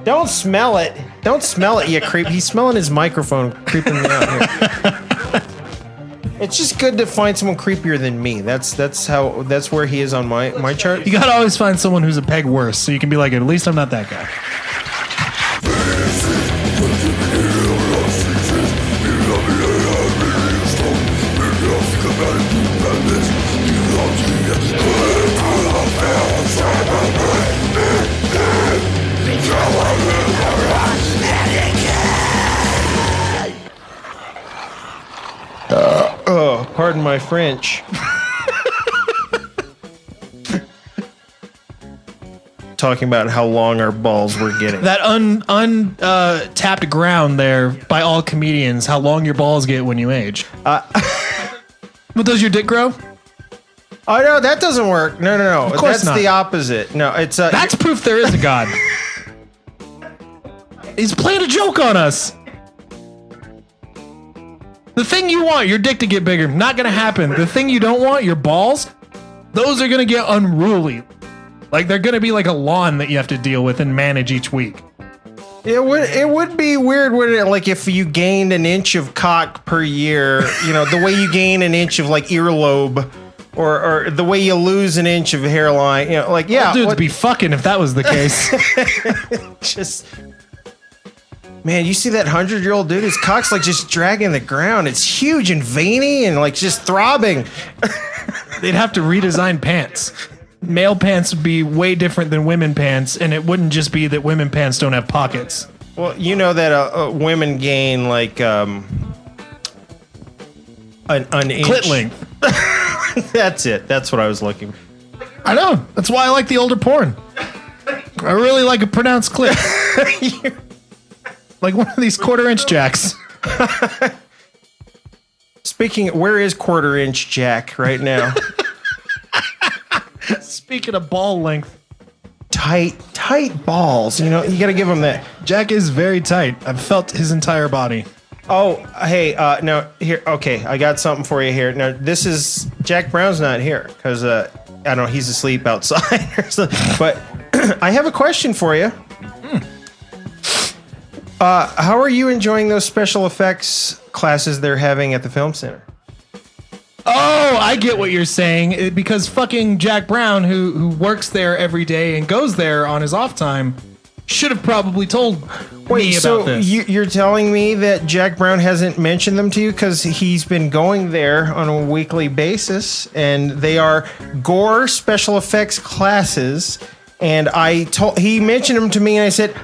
Don't smell it. Don't smell it, you creep. He's smelling his microphone, creeping me out here. It's just good to find someone creepier than me. That's where he is on my chart. You gotta always find someone who's a peg worse, so you can be like, at least I'm not that guy. Pardon my French. Talking about how long our balls were getting. That untapped ground there by all comedians, how long your balls get when you age. But does your dick grow? Oh, no, that doesn't work. No. Of course That's not. the opposite. No, it's... That's proof there is a God. He's playing a joke on us. The thing you want, your dick to get bigger, not going to happen. The thing you don't want, your balls, those are going to get unruly. Like, they're going to be like a lawn that you have to deal with and manage each week. It would be weird, wouldn't it? Like, if you gained an inch of cock per year, the way you gain an inch of, like, earlobe, or the way you lose an inch of hairline, yeah. All dudes be fucking if that was the case. Just... Man, you see that 100-year-old dude? His cock's like just dragging the ground. It's huge and veiny and like just throbbing. They'd have to redesign pants. Male pants would be way different than women pants, and it wouldn't just be that women pants don't have pockets. Well, you know that women gain like an inch. Clit length. That's it. That's what I was looking for. I know. That's why I like the older porn. I really like a pronounced clit. Like one of these quarter-inch jacks. Speaking, where is quarter-inch Jack right now? Speaking of ball length. Tight balls. You got to give him that. Jack is very tight. I've felt his entire body. Oh, hey, no, here. Okay, I got something for you here. Now, this is Jack Brown's not here because I don't know, he's asleep outside or something. But I have a question for you. How are you enjoying those special effects classes they're having at the Film Center? Oh, I get what you're saying. Because fucking Jack Brown, who works there every day and goes there on his off time, should have probably told me about this. You're telling me that Jack Brown hasn't mentioned them to you because he's been going there on a weekly basis, and they are gore special effects classes. And he mentioned them to me, and I said,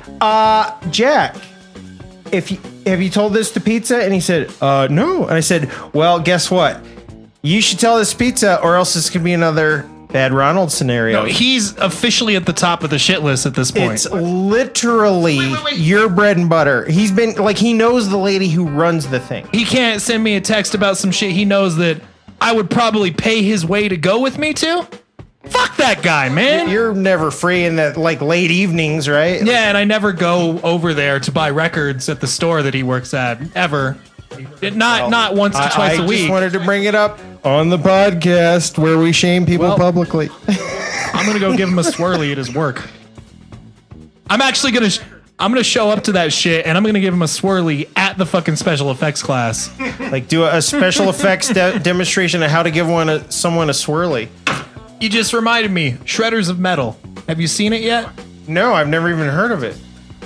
Jack, have you told this to Pizza? And he said, no. And I said, well, guess what? You should tell this Pizza, or else this could be another Bad Ronald scenario. No, he's officially at the top of the shit list at this point. It's literally your bread and butter. He's been like, he knows the lady who runs the thing. He can't send me a text about some shit he knows that I would probably pay his way to go with me to. Fuck that guy, man. You're never free in the like late evenings, right? Yeah, and I never go over there to buy records at the store that he works at, ever. Not once to twice a week. I just wanted to bring it up on the podcast where we shame people publicly. I'm gonna go give him a swirly at his work. I'm actually gonna show up to that shit, and I'm gonna give him a swirly at the fucking special effects class. Like do a special effects demonstration of how to give someone a swirly. You just reminded me, Shredders of Metal. Have you seen it yet? No, I've never even heard of it.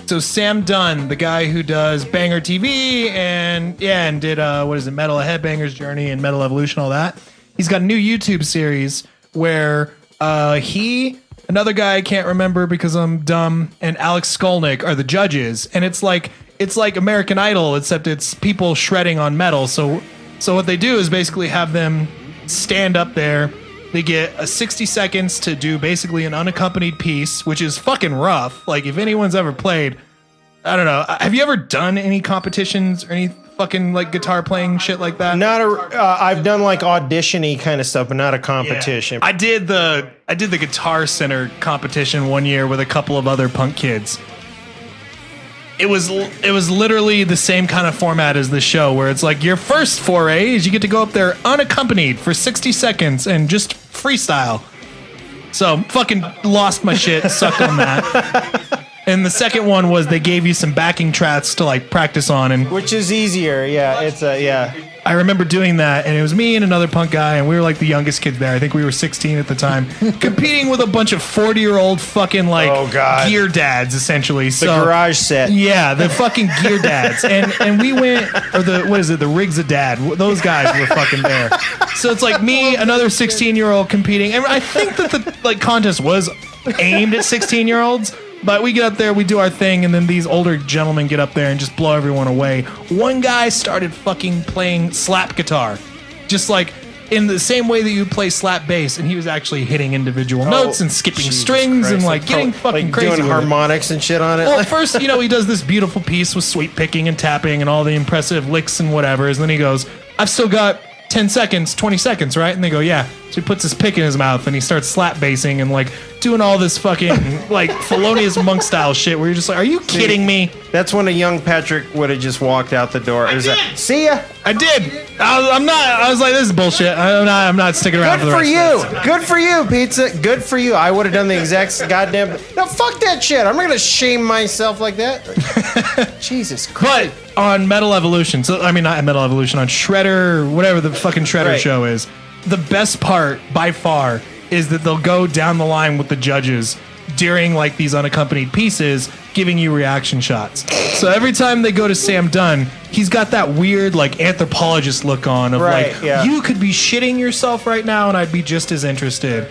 So Sam Dunn, the guy who does Banger TV and did Metal Headbangers Journey and Metal Evolution, all that. He's got a new YouTube series where another guy I can't remember because I'm dumb, and Alex Skolnick are the judges, and it's like American Idol, except it's people shredding on metal. So what they do is basically have them stand up there. They get 60 seconds to do basically an unaccompanied piece, which is fucking rough. Like, if anyone's ever played, I don't know. Have you ever done any competitions or any fucking like guitar playing shit like that? I've done like audition-y kind of stuff, but not a competition. Yeah. I did the Guitar Center competition one year with a couple of other punk kids. It was literally the same kind of format as the show, where it's like your first foray is you get to go up there unaccompanied for 60 seconds and just freestyle. So fucking lost my shit, sucked on that. And the second one was they gave you some backing tracks to like practice on, and Which is easier. Yeah, it's yeah. I remember doing that, and it was me and another punk guy, and we were like the youngest kids there. I think we were 16 at the time, competing with a bunch of 40-year-old fucking like gear dads, essentially. The garage set. Yeah, the fucking gear dads, and we went, or the rigs of dad. Those guys were fucking there. So it's like me, another 16-year-old competing, and I think that the like contest was aimed at 16-year-olds. But we get up there, we do our thing, and then these older gentlemen get up there and just blow everyone away. One guy started fucking playing slap guitar, just like in the same way that you play slap bass, and he was actually hitting individual notes and skipping strings and like getting fucking crazy doing harmonics and shit on it. Well, first, he does this beautiful piece with sweep picking and tapping and all the impressive licks and whatever, and then he goes, "I've still got 10 seconds, 20 seconds, right?" And they go, "Yeah." So he puts his pick in his mouth and he starts slap bassing and like doing all this fucking like Thelonious Monk style shit where you're just like, are you kidding me? That's when a young Patrick would have just walked out the door. See ya. I did. I was like, this is bullshit. I'm not sticking around for the rest of this. Good for you, Pizza. Good for you. I would have done the exact goddamn. No, fuck that shit. I'm not gonna shame myself like that. Jesus Christ. But on Metal Evolution, so I mean not Metal Evolution, on Shredder, whatever the fucking Shredder show is, the best part by far is that they'll go down the line with the judges during like these unaccompanied pieces, giving you reaction shots. So every time they go to Sam Dunn, he's got that weird like anthropologist look on of you could be shitting yourself right now and I'd be just as interested.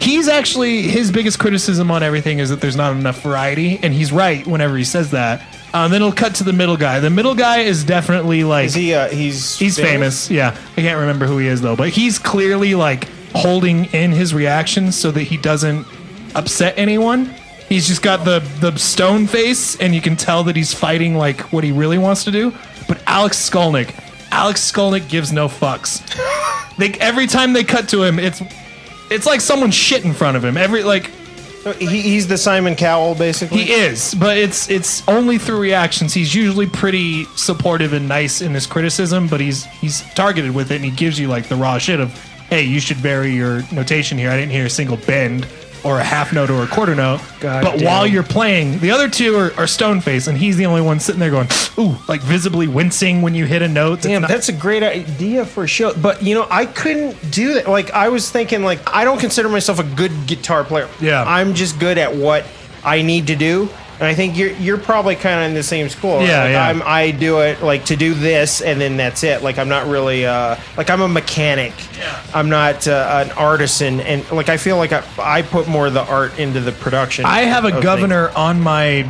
He's actually, his biggest criticism on everything is that there's not enough variety, and he's right whenever he says that. Then it'll cut to the middle guy. The middle guy is definitely like... Is he, he's famous? Yeah. I can't remember who he is, though. But he's clearly like holding in his reactions so that he doesn't upset anyone. He's just got the stone face, and you can tell that he's fighting like what he really wants to do. But Alex Skolnick gives no fucks. Every time they cut to him, it's like someone shit in front of him. He's the Simon Cowell, basically. He is, but it's only through reactions. He's usually pretty supportive and nice in his criticism, but he's targeted with it, and he gives you like the raw shit of, hey, you should vary your notation here. I didn't hear a single bend or a half note or a quarter note. While you're playing, the other two are stone face, and he's the only one sitting there going, ooh, like visibly wincing when you hit a note. Damn, that's a great idea for a show. But, I couldn't do that. Like, I was thinking, like, I don't consider myself a good guitar player. Yeah. I'm just good at what I need to do. And I think you're probably kind of in the same school. Right? Yeah, I do it, like, to do this, and then that's it. Like, I'm not really, like, I'm a mechanic. Yeah. I'm not an artisan. And, like, I feel like I put more of the art into the production. I have a governor on my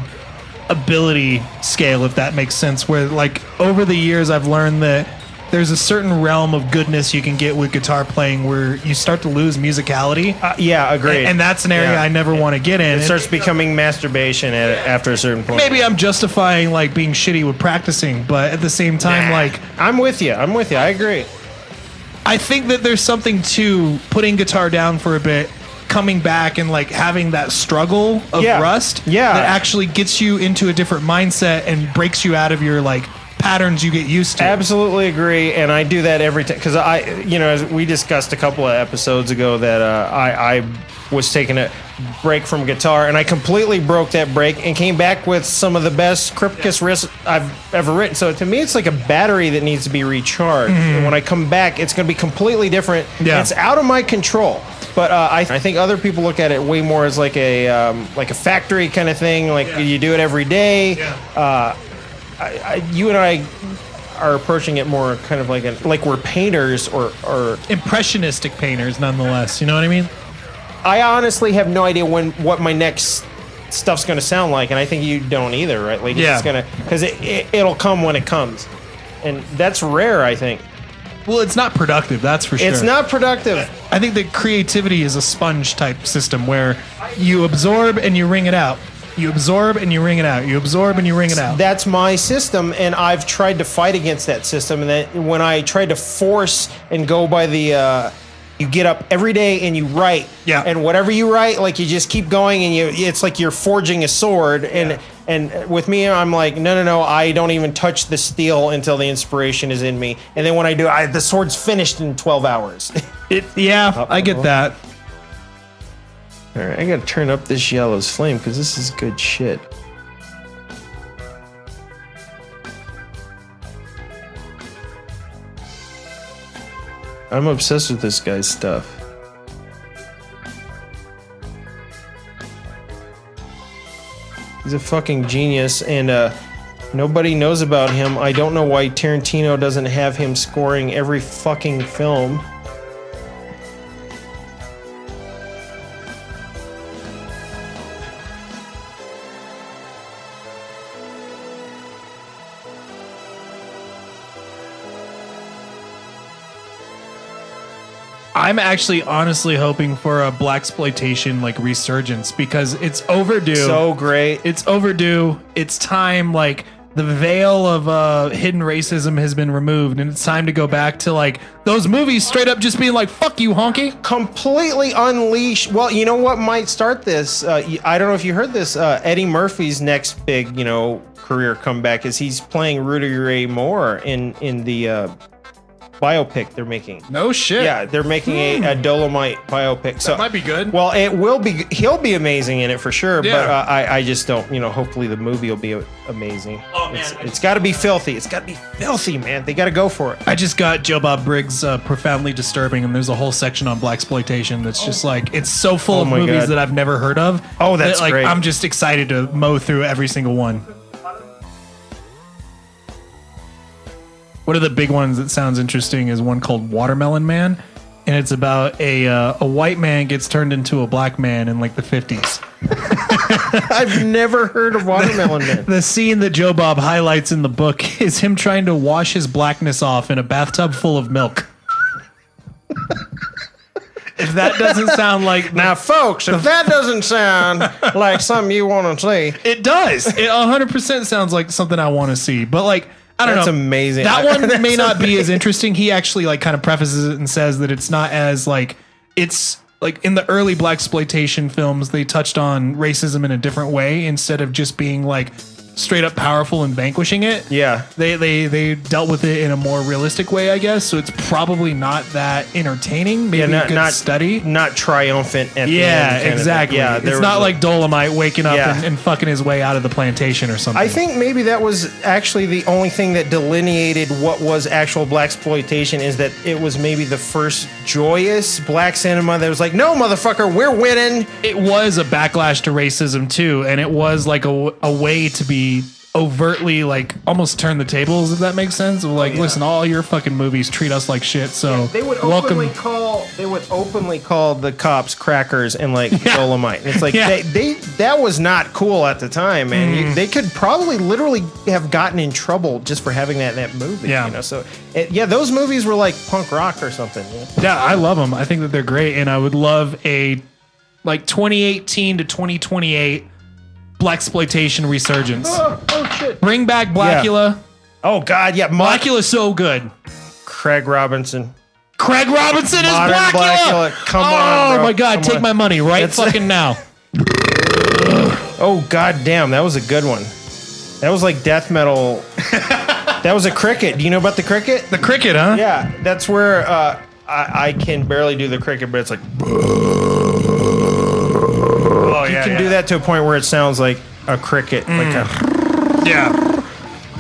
ability scale, if that makes sense, where, like, over the years I've learned that there's a certain realm of goodness you can get with guitar playing where you start to lose musicality. Yeah, agreed. And that's an area I never want to get in. It starts becoming masturbation after a certain point. Maybe I'm justifying like being shitty with practicing, but at the same time, like... I'm with you. I agree. I think that there's something to putting guitar down for a bit, coming back and like having that struggle of rust that actually gets you into a different mindset and breaks you out of your like patterns you get used to. Absolutely agree, and I do that every time because as we discussed a couple of episodes ago that I was taking a break from guitar, and I completely broke that break and came back with some of the best Crypticus riffs I've ever written. So to me, it's like a battery that needs to be recharged. And when I come back, it's going to be completely different. Yeah. It's out of my control. But I think other people look at it way more as like a factory kind of thing. Like you do it every day. Yeah. You and I are approaching it more kind of like we're painters or impressionistic painters, nonetheless. You know what I mean? I honestly have no idea what my next stuff's going to sound like, and I think you don't either, right? Like, it's gonna, because it'll come when it comes, and that's rare, I think. Well, it's not productive, that's for sure. It's not productive. I think that creativity is a sponge type system where you absorb and you wring it out. You absorb and you wring it out. You absorb and you wring it out. That's my system, and I've tried to fight against that system. And then when I tried to force and go by the, you get up every day and you write. Yeah. And whatever you write, like you just keep going, and it's like you're forging a sword. And with me, I'm like, no, I don't even touch the steel until the inspiration is in me. And then when I do, the sword's finished in 12 hours. I get that. All right, I gotta turn up this yellow's flame because this is good shit. I'm obsessed with this guy's stuff. He's a fucking genius, and nobody knows about him. I don't know why Tarantino doesn't have him scoring every fucking film. I'm actually honestly hoping for a blaxploitation like resurgence because it's overdue. So great. It's overdue. It's time. Like the veil of hidden racism has been removed, and it's time to go back to like those movies straight up just being like, "Fuck you, honky." Completely unleash. Well, you know what might start this? I don't know if you heard this. Eddie Murphy's next big, career comeback is he's playing Rudy Ray Moore in the biopic they're making. No shit. Yeah, they're making a Dolomite biopic. So that might be good. Well, it will be. He'll be amazing in it for sure. Yeah. But I just don't. Hopefully the movie will be amazing. Oh man, it's got to be filthy. It's got to be filthy, man. They got to go for it. I just got Joe Bob Briggs' Profoundly Disturbing, and there's a whole section on blaxploitation that's just like it's so full of movies God. that I've never heard of. Oh, that's that, great. I'm just excited to mow through every single one. One of the big ones that sounds interesting is one called Watermelon Man, and it's about a white man gets turned into a black man in like the 50s. I've never heard of Watermelon Man. The scene that Joe Bob highlights in the book is him trying to wash his blackness off in a bathtub full of milk. If that doesn't sound like... Now, folks, if that doesn't sound like something you want to see... It does. It 100% sounds like something I want to see. But like... I don't know. That's amazing. That one may not be as amazing. interesting. He actually like kind of prefaces it and says that it's not as like it's like in the early blaxploitation films they touched on racism in a different way instead of just being like straight up powerful and vanquishing it. Yeah. They dealt with it in a more realistic way, I guess. So it's probably not that entertaining. Maybe a good study. Not triumphant at the end. Yeah, exactly. Yeah, it's not like Dolomite waking up Yeah. and fucking his way out of the plantation or something. I think maybe that was actually the only thing that delineated what was actual blaxploitation is that it was maybe the first joyous black cinema that was like, no, motherfucker, we're winning. It was a backlash to racism too, and it was like a way to be overtly like almost turn the tables, if that makes sense. Like, listen, all your fucking movies treat us like shit. So They would openly call the cops crackers and like Dolomite. And it's like they that was not cool at the time, man. They could probably literally have gotten in trouble just for having that in that movie. Yeah. So those movies were like punk rock or something. Yeah, I love them. I think that they're great, and I would love a like 2018 to 2028 blaxploitation resurgence. Oh shit! Bring back Blackula. Oh god, yeah. Blackula's so good. Craig Robinson. Craig Robinson is Modern Blackula. Come on, bro. Oh my god, Come take on. my money right fucking now. Oh god damn, that was a good one. That was like death metal. That was a cricket. Do you know about the cricket? The cricket, huh? Yeah, that's where I can barely do the cricket, but it's like you can do that to a point where it sounds like a cricket, like a Yeah.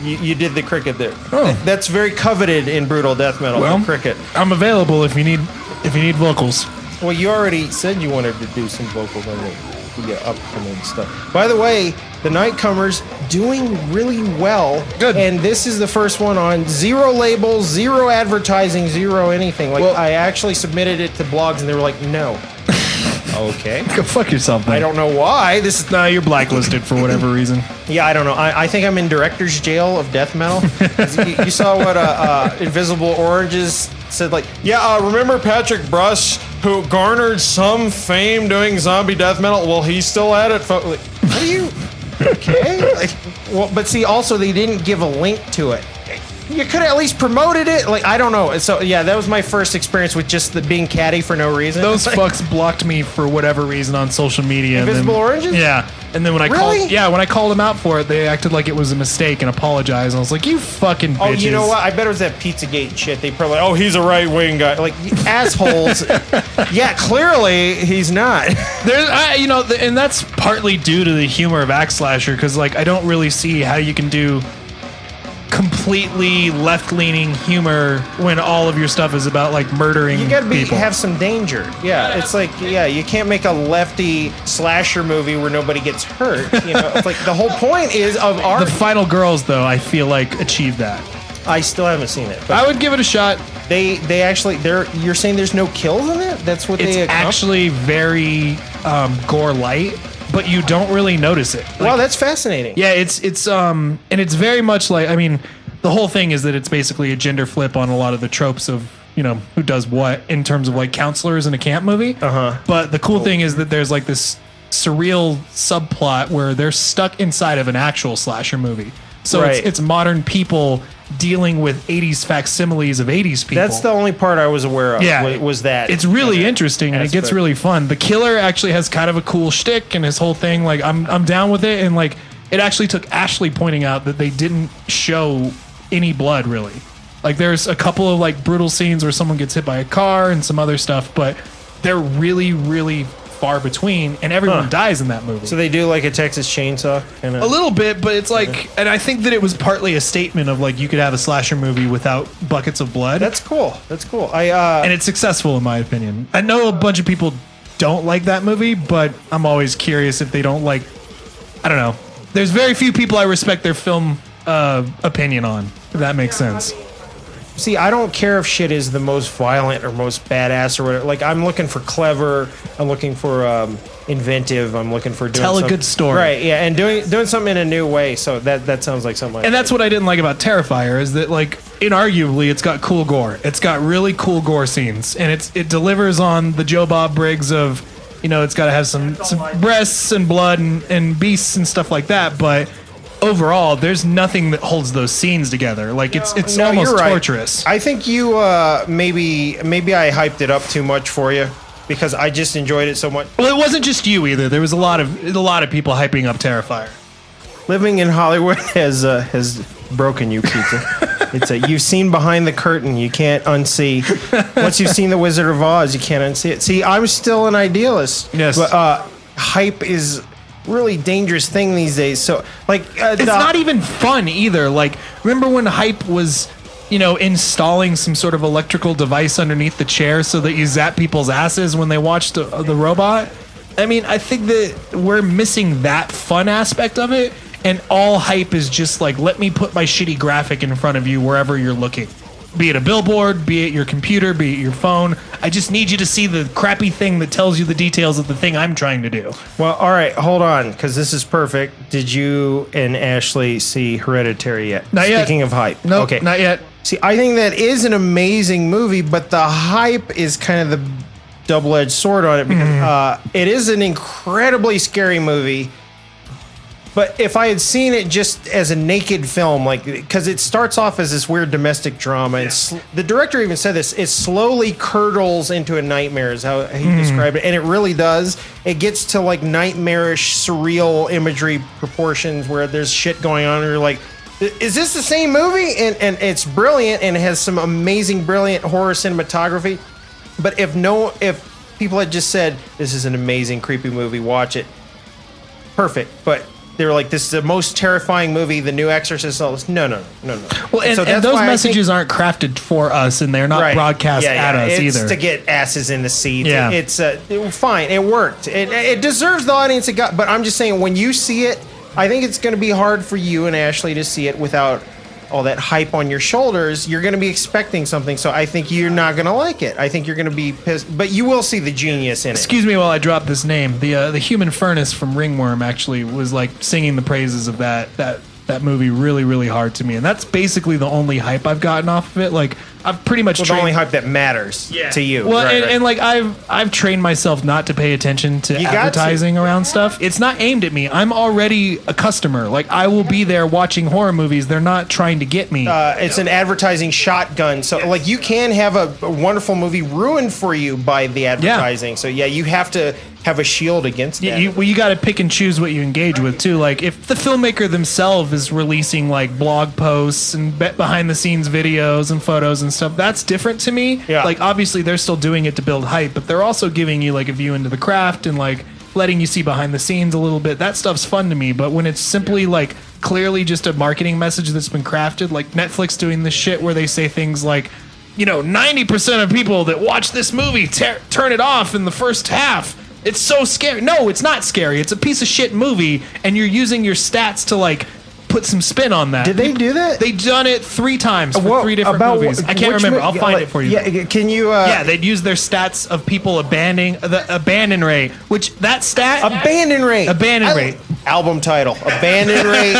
you did the cricket there. Oh. That's very coveted in brutal death metal. Well, the cricket. I'm available if you need vocals. Well, you already said you wanted to do some vocals on the upcoming stuff. By the way, the Nightcomers doing really well. Good. And this is the first one on zero labels, zero advertising, zero anything. Like I actually submitted it to blogs and they were like, no. Okay. Go fuck yourself, man. I don't know why. This is No, you're blacklisted for whatever reason. Yeah, I don't know. I think I'm in director's jail of death metal. You saw what Invisible Oranges said, like, remember Patrick Brush, who garnered some fame doing zombie death metal? Well, he's still at it. Like, what are you? Okay. Like, well, but see, also they didn't give a link to it. You could have at least promoted it. Like, I don't know. So yeah, that was my first experience with just being catty for no reason. Those fucks blocked me for whatever reason on social media. Invisible Oranges? Yeah. And then when I called them out for it, they acted like it was a mistake and apologized. And I was like, "You fucking bitches!" Oh, you know what? I bet it was that Pizzagate shit. They probably, oh, he's a right wing guy. Like assholes. Yeah, clearly he's not. And that's partly due to the humor of Axeslasher, because like I don't really see how you can do completely left-leaning humor when all of your stuff is about like murdering You gotta people. have some danger. Yeah, it's like, you can't make a lefty slasher movie where nobody gets hurt. It's like the whole point is of art. The Final Girls, though, I feel like achieved that. I still haven't seen it. But I would give it a shot. they actually, you're saying there's no kills in it? That's what It's they actually very gore light, but you don't really notice it. Wow, that's fascinating. Yeah, it's and it's very much like, I mean, the whole thing is that it's basically a gender flip on a lot of the tropes of, who does what in terms of like counselors in a camp movie. But the cool thing is that there's like this surreal subplot where they're stuck inside of an actual slasher movie. So it's modern people dealing with 80s facsimiles of 80s people. That's the only part I was aware of. Yeah, was that. It's really interesting and it gets really fun. The killer actually has kind of a cool shtick and his whole thing. Like I'm down with it, and like it actually took Ashley pointing out that they didn't show any blood really. Like there's a couple of like brutal scenes where someone gets hit by a car and some other stuff, but they're really, really far between, and everyone dies in that movie. So they do like a Texas Chainsaw? A little bit, but it's like, and I think that it was partly a statement of like you could have a slasher movie without buckets of blood. That's cool. And it's successful in my opinion. I know a bunch of people don't like that movie, but I'm always curious if they don't like, I don't know. There's very few people I respect their film opinion on, if that makes sense. See, I don't care if shit is the most violent or most badass or whatever. Like, I'm looking for clever. I'm looking for inventive. I'm looking for tell a good story, right? Yeah, and doing something in a new way. So that sounds like something. And that's what I didn't like about Terrifier is that like inarguably it's got cool gore. It's got really cool gore scenes, and it delivers on the Joe Bob Briggs of, it's got to have some breasts and blood and beasts and stuff like that, but overall, there's nothing that holds those scenes together. Like it's almost torturous. I think you maybe I hyped it up too much for you because I just enjoyed it so much. Well, it wasn't just you either. There was a lot of people hyping up Terrifier. Living in Hollywood has broken you, Pizza. It's you've seen behind the curtain, you can't unsee. Once you've seen The Wizard of Oz, you can't unsee it. See, I'm still an idealist. Yes, but hype is really dangerous thing these days. So like it's not even fun either. Like, remember when hype was installing some sort of electrical device underneath the chair so that you zap people's asses when they watched the robot? I mean, I think that we're missing that fun aspect of it, and all hype is just like, let me put my shitty graphic in front of you wherever you're looking. Be it a billboard, be it your computer, be it your phone. I just need you to see the crappy thing that tells you the details of the thing I'm trying to do. Well, all right, hold on, because this is perfect. Did you and Ashley see Hereditary yet? Not yet. Speaking of hype. No, okay. Not yet. See, I think that is an amazing movie, but the hype is kind of the double-edged sword on it because it is an incredibly scary movie. But if I had seen it just as a naked film, like, because it starts off as this weird domestic drama, and the director even said this, it slowly curdles into a nightmare, is how he described it, and it really does. It gets to like nightmarish, surreal imagery proportions where there's shit going on, and you're like, is this the same movie? And it's brilliant, and it has some amazing, brilliant horror cinematography. But if people had just said, this is an amazing, creepy movie, watch it, perfect. But they were like, this is the most terrifying movie, the new Exorcist. All this. No. Well, and those messages aren't crafted for us, and they're not broadcast at us either. It's to get asses in the seats. Yeah. It's fine. It worked. It deserves the audience it got. But I'm just saying, when you see it, I think it's going to be hard for you and Ashley to see it without all that hype on your shoulders. You're going to be expecting something, so I think you're not going to like it. I think you're going to be pissed, but you will see the genius in it. Excuse me while I drop this name. The human furnace from Ringworm actually was like singing the praises of that movie really, really hard to me, and that's basically the only hype I've gotten off of it. Like, I've pretty much the only hype that matters to you. Well, and like I've trained myself not to pay attention to advertising around stuff. It's not aimed at me. I'm already a customer. Like, I will be there watching horror movies. They're not trying to get me. It's an advertising shotgun. So like, you can have a wonderful movie ruined for you by the advertising. So yeah, you have to have a shield against that. You got to pick and choose what you engage with too. Like if the filmmaker themselves is releasing like blog posts and behind the scenes videos and photos and stuff, that's different to me. Yeah. Like obviously they're still doing it to build hype, but they're also giving you like a view into the craft and like letting you see behind the scenes a little bit. That stuff's fun to me. But when it's simply like clearly just a marketing message that's been crafted, like Netflix doing this shit where they say things like, 90% of people that watch this movie turn it off in the first half. It's so scary. No, it's not scary. It's a piece of shit movie, and you're using your stats to like put some spin on that. Did they do that? They've done it 3 times for 3 different movies. I can't remember. I'll find it for you. Yeah, can you? Yeah, they'd use their stats of people abandoning the abandon rate, which that stat abandon rate. Album title: Abandon Rate.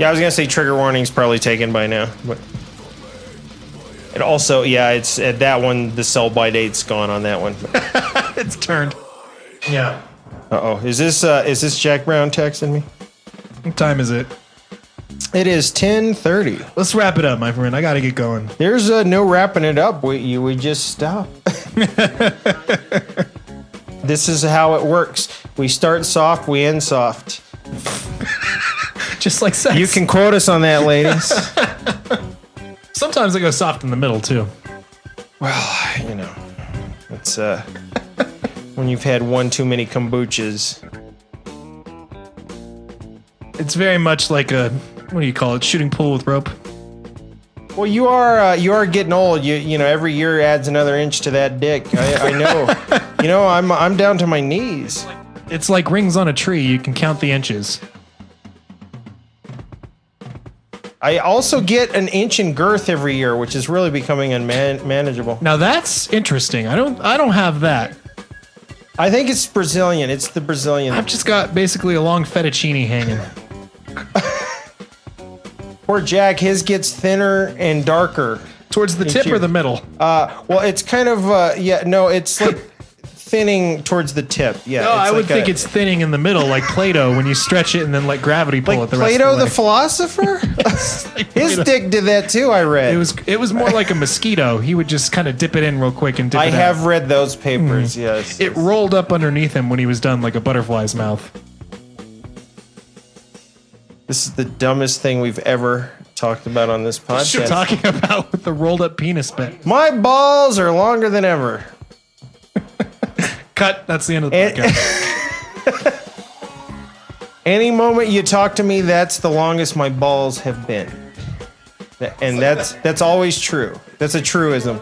Yeah, I was gonna say trigger warning's probably taken by now, but. And also, it's at that one. The sell by date's gone on that one. It's turned. Yeah. Is this Jack Brown texting me? What time is it? It is 10:30. Let's wrap it up, my friend. I got to get going. There's no wrapping it up. We just stop. This is how it works. We start soft, we end soft. Just like sex. You can quote us on that, ladies. Sometimes I go soft in the middle too. Well, it's when you've had one too many kombuchas. It's very much like what do you call it? Shooting pool with rope. Well, you are getting old. Every year adds another inch to that dick. I know. I'm down to my knees. It's like rings on a tree. You can count the inches. I also get an inch in girth every year, which is really becoming unmanageable. Now that's interesting. I don't have that. I think it's Brazilian. It's the Brazilian. I've just got basically a long fettuccine hanging. Poor Jack, his gets thinner and darker. Towards the tip or the middle? Well, it's kind of it's like thinning towards the tip. Yeah. No, I would think it's thinning in the middle, like Play-Doh, when you stretch it and then let gravity pull like it the rest of Play-Doh the way. the philosopher? His dick did that too, I read. It was more like a mosquito. He would just kind of dip it in real quick and dip it out. I have read those papers, yes. It rolled up underneath him when he was done like a butterfly's mouth. This is the dumbest thing we've ever talked about on this podcast. What you're talking about with the rolled up penis bit. My balls are longer than ever. Cut. That's the end of the podcast. Any moment you talk to me, that's the longest my balls have been. And that's always true. That's a truism.